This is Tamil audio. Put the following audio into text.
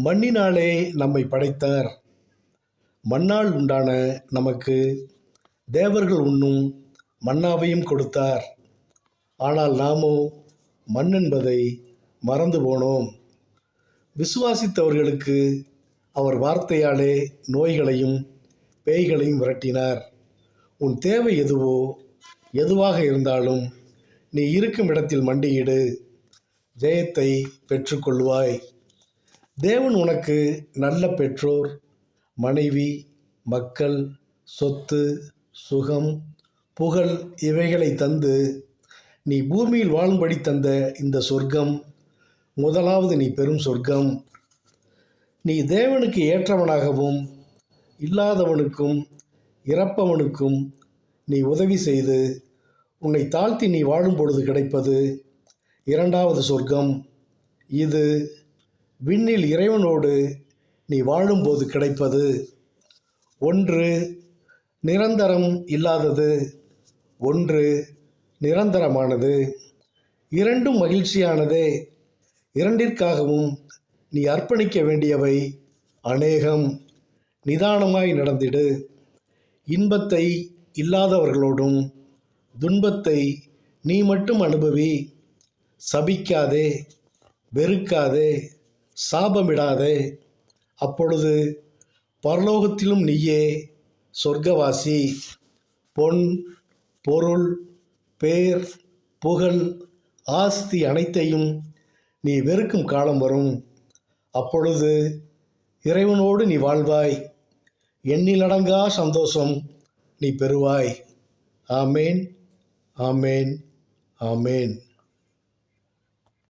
மண்ணினாலே நம்மை படைத்தார். மண்ணால் உண்டான நமக்கு தேவர்கள் உண்ணும் மன்னாவையும் கொடுத்தார். ஆனால் நாமோ மண் என்பதை மறந்து போனோம். விசுவாசித்தவர்களுக்கு அவர் வார்த்தையாலே நோய்களையும் பேய்களையும் விரட்டினார். உன் தேவை எதுவாக இருந்தாலும் நீ இருக்கும் இடத்தில் மண்டியிடு, ஜெயத்தை பெற்றுக்கொள்வாய். தேவன் உனக்கு நல்ல பெற்றோர், மனைவி, மக்கள், சொத்து, சுகம், புகழ் இவைகளை தந்து நீ பூமியில் வாழும்படி தந்த இந்த சொர்க்கம் முதலாவது நீ பெறும் சொர்க்கம். நீ தேவனுக்கு ஏற்றவனாகவும் இல்லாதவனுக்கும் இறப்பவனுக்கும் நீ உதவி செய்து உன்னை தாழ்த்தி நீ வாழும் பொழுது கிடைப்பது இரண்டாவது சொர்க்கம். இது விண்ணில் இறைவனோடு நீ வாழும்போது கிடைப்பது. ஒன்று நிரந்தரம் இல்லாதது, ஒன்று நிரந்தரமானது. இரண்டும் மகிழ்ச்சியானதே. இரண்டிற்காகவும் நீ அர்ப்பணிக்க வேண்டியவை அநேகம். நிதானமாய் நடந்திடு. இன்பத்தை இல்லாதவர்களோடும் துன்பத்தை நீ மட்டும் அனுபவி. சபிக்காதே, வெறுக்காதே, சாபமிடாதே. அப்பொழுது பரலோகத்திலும் நீயே சொர்க்கவாசி. பொன், பொருள், பேர், புகழ், ஆஸ்தி அனைத்தையும் நீ வெறுக்கும் காலம் வரும். அப்பொழுது இறைவனோடு நீ வாழ்வாய். எண்ணிலடங்கா சந்தோஷம் நீ பெறுவாய். ஆமேன், ஆமேன், ஆமேன்.